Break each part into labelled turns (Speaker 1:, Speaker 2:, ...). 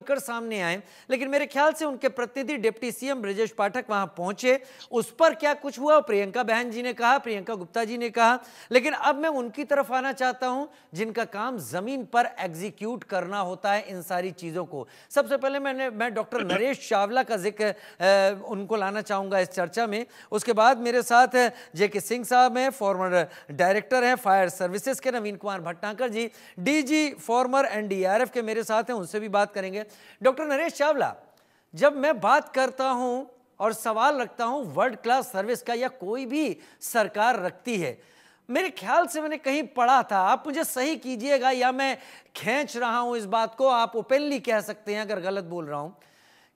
Speaker 1: खुलकर सामने आए, लेकिन मेरे ख्याल से उनके प्रतिनिधि डिप्टी सीएम ब्रजेश पाठक वहां पहुंचे, उस पर क्या कुछ हुआ प्रियंका बहन जी ने कहा, प्रियंका गुप्ता जी ने कहा। लेकिन अब मैं उनकी तरफ आना चाहता हूं जिनका काम जमीन पर एग्जीक्यूट करना होता है इन सारी चीजों को। सबसे पहले मैं डॉक्टर नरेश चावला का जिक्र उनको लाना चाहूंगा इस चर्चा में। उसके बाद मेरे साथ जेके सिंह साहब हैं, फॉर्मर डायरेक्टर हैं फायर सर्विसेज के, नवीन कुमार भटनागर जी डीजी फॉर्मर एनडीआरएफ के मेरे साथ हैं, उनसे भी बात करेंगे। डॉक्टर नरेश चावला, जब मैं बात करता हूं और सवाल रखता हूं वर्ल्ड क्लास सर्विस का या कोई भी सरकार रखती है, मेरे ख्याल से मैंने कहीं पढ़ा था, आप मुझे सही कीजिएगा या मैं खींच रहा हूं इस बात को, आप ओपनली कह सकते हैं अगर गलत बोल रहा हूं,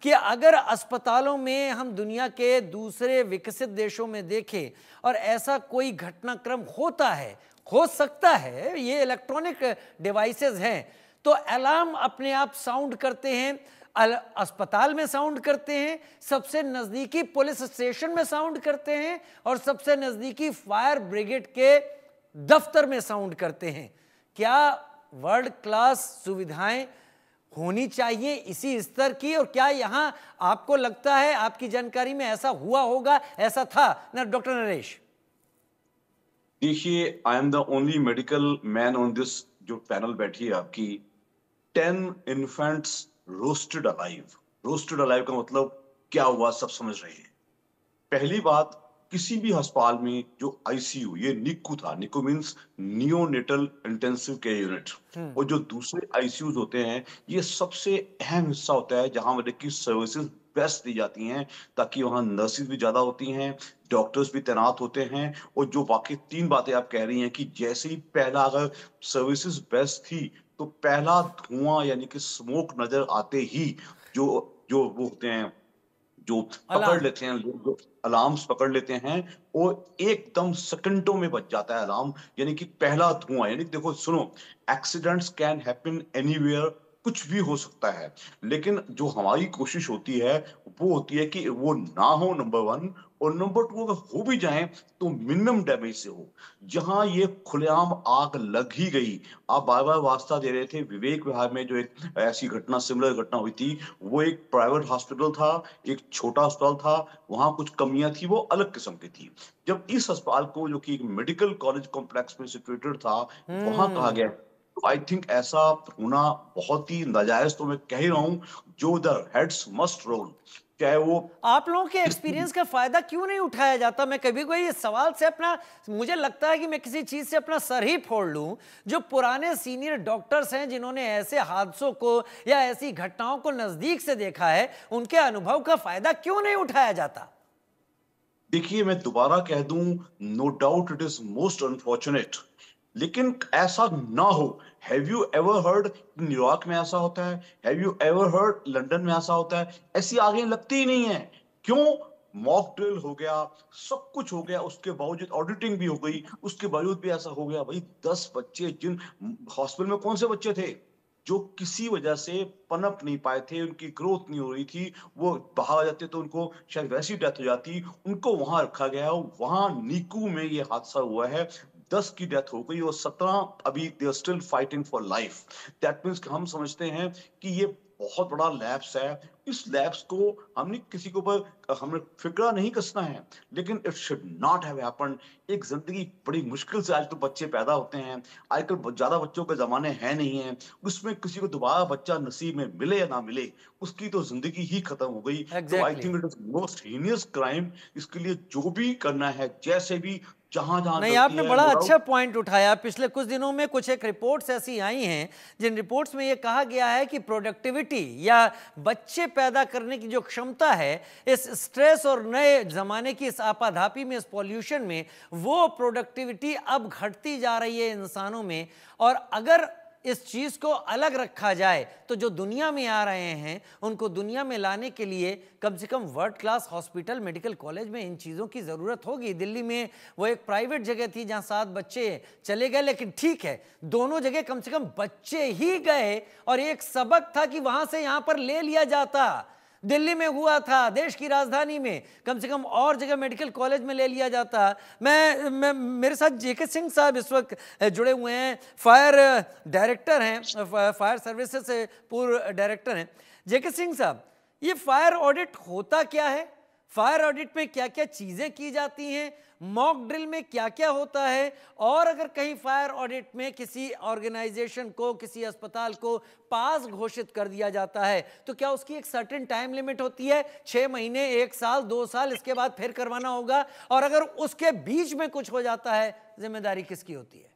Speaker 1: कि अगर अस्पतालों में हम दुनिया के दूसरे विकसित देशों में देखें और ऐसा कोई घटनाक्रम होता है, हो सकता है, ये इलेक्ट्रॉनिक डिवाइसेस हैं, तो अलार्म अपने आप साउंड करते हैं, अस्पताल में साउंड करते हैं, सबसे नजदीकी पुलिस स्टेशन में साउंड करते हैं और सबसे नजदीकी फायर ब्रिगेड के दफ्तर में साउंड करते हैं। क्या वर्ल्ड क्लास सुविधाएं होनी चाहिए इसी स्तर की, और क्या यहां आपको लगता है, आपकी जानकारी में ऐसा हुआ होगा, ऐसा था ना डॉक्टर नरेश?
Speaker 2: देखिए, I am the only medical man on this जो पैनल बैठी है आपकी। 10 infants roasted alive. Roasted alive का मतलब क्या हुआ, सब समझ रहे हैं। पहली बात, किसी भी अस्पताल में जो आईसीयू, ये निक्कू था, निक्कू means neonatal intensive care unit, और जो दूसरे आईसीयूज होते हैं, ये सबसे अहम हिस्सा होता है जहां मतलब की सर्विसेज बेस्ट दी जाती हैं, ताकि वहां नर्सेज भी ज्यादा होती हैं, डॉक्टर्स भी तैनात होते हैं। और जो बाकी 3 बातें आप कह रही हैं कि जैसे ही पहला अगर सर्विसेज बेस्ट थी तो पहला धुआं यानी कि स्मोक नजर आते ही जो जो वो होते हैं, जो पकड़ लेते हैं लोग, जो अलार्म्स पकड़ लेते हैं, और एकदम सेकंडों में बच जाता है अलार्म। यानी कि पहला धुआं, यानी देखो सुनो, एक्सीडेंट्स कैन हैपन एनीवेयर, कुछ भी हो सकता है, लेकिन जो हमारी कोशिश होती है वो होती है कि वो ना हो, नंबर 1, और नंबर 2 अगर हो भी जाए तो मिनिमम डैमेज से हो। जहां ये खुलेआम आग लग ही गई, आप बार बार वास्ता दे रहे थे, विवेक विहार में जो एक ऐसी घटना, सिमिलर घटना हुई थी, वो एक प्राइवेट हॉस्पिटल था, एक छोटा अस्पताल था, वहां कुछ कमियां थी, वो अलग किस्म की थी। जब इस अस्पताल को, जो कि एक मेडिकल कॉलेज कॉम्प्लेक्स में सिचुएटेड था, वहां कहा गया, तो आई थिंक ऐसा होना बहुत ही नाजायज, तो मैं कह ही रहा हूं, जो द हेड्स मस्ट रोल, चाहे वो।
Speaker 1: आप लोगों के एक्सपीरियंस का फायदा क्यों नहीं उठाया जाता? मैं कभी कोई इस सवाल से अपना, मुझे लगता है कि मैं किसी चीज से अपना सर ही फोड़ लूं। जो पुराने सीनियर डॉक्टर्स हैं जिन्होंने ऐसे हादसों को या ऐसी घटनाओं को नजदीक से देखा है, उनके अनुभव का फायदा क्यों नहीं उठाया जाता?
Speaker 2: देखिए, मैं दोबारा कह दूं, no doubt it is most unfortunate, लेकिन ऐसा ना हो। Have you ever heard New York में ऐसा होता है? Have you ever heard London में ऐसा होता है? ऐसी आगे लगती ही नहीं है। क्यों? मॉक ड्रिल हो गया, सब कुछ हो गया, उसके बावजूद ऑडिटिंग भी हो गई, उसके बावजूद भी ऐसा हो गया। भाई 10 बच्चे, जिन हॉस्पिटल में कौन से बच्चे थे जो किसी वजह से पनप नहीं पाए थे, उनकी ग्रोथ नहीं हो रही थी, वो बाहर आ जाते तो उनको शायद वैसी डेथ हो जाती, उनको वहां रखा गया। वहां नीकू में ये हादसा हुआ है, 10 की डेथ हो गई और 17 अभी they are still fighting for life. That means हम समझते हैं कि ये बहुत बड़ा लैप्स है। इस लैप्स को हमने किसी के ऊपर हमें फिक्रा नहीं कसना है, लेकिन it should not have happened. एक जिंदगी बड़ी मुश्किल से आज तो बच्चे पैदा होते हैं, आजकल ज्यादा बच्चों के जमाने हैं नहीं है, उसमें किसी को दोबारा बच्चा नसीब में मिले या ना मिले, उसकी तो जिंदगी ही खत्म हो गई। तो आई
Speaker 1: exactly
Speaker 2: think it is most heinous crime. इसके लिए जो भी करना है, जैसे भी, जहां जहां
Speaker 1: नहीं,
Speaker 2: गलती
Speaker 1: आपने
Speaker 2: है,
Speaker 1: बड़ा
Speaker 2: नो
Speaker 1: अच्छा
Speaker 2: डाउट।
Speaker 1: पॉइंट उठाया। पिछले कुछ दिनों में कुछ एक रिपोर्ट्स ऐसी आई हैं जिन रिपोर्ट्स में यह कहा गया है कि प्रोडक्टिविटी या बच्चे पैदा करने की जो क्षमता है इस स्ट्रेस और नए जमाने की इस आपाधापी में, इस पॉल्यूशन में, वो प्रोडक्टिविटी अब घटती जा रही है इंसानों में। और अगर इस चीज को अलग रखा जाए तो जो दुनिया में आ रहे हैं उनको दुनिया में लाने के लिए कम से कम world class hospital, medical college में इन चीज़ों की ज़रूरत होगी। दिल्ली में वो एक प्राइवेट जगह थी जहां 7 बच्चे चले गए, लेकिन ठीक है, दोनों जगह कम से कम बच्चे ही गए और एक सबक था कि वहां से यहां पर ले लिया जाता। दिल्ली में हुआ था, देश की राजधानी में, कम से कम और जगह मेडिकल कॉलेज में ले लिया जाता। मैं मेरे साथ जेके सिंह साहब इस वक्त जुड़े हुए हैं, फायर डायरेक्टर हैं, फायर सर्विसेज से पूर्व डायरेक्टर हैं। जेके सिंह साहब, ये फायर ऑडिट होता क्या है? फायर ऑडिट में क्या क्या चीजें की जाती हैं? मॉक ड्रिल में क्या क्या होता है? और अगर कहीं फायर ऑडिट में किसी ऑर्गेनाइजेशन को, किसी अस्पताल को पास घोषित कर दिया जाता है तो क्या उसकी एक सर्टेन टाइम लिमिट होती है? 6 महीने, 1 साल, 2 साल, इसके बाद फिर करवाना होगा? और अगर उसके बीच में कुछ हो जाता है, जिम्मेदारी किसकी होती है?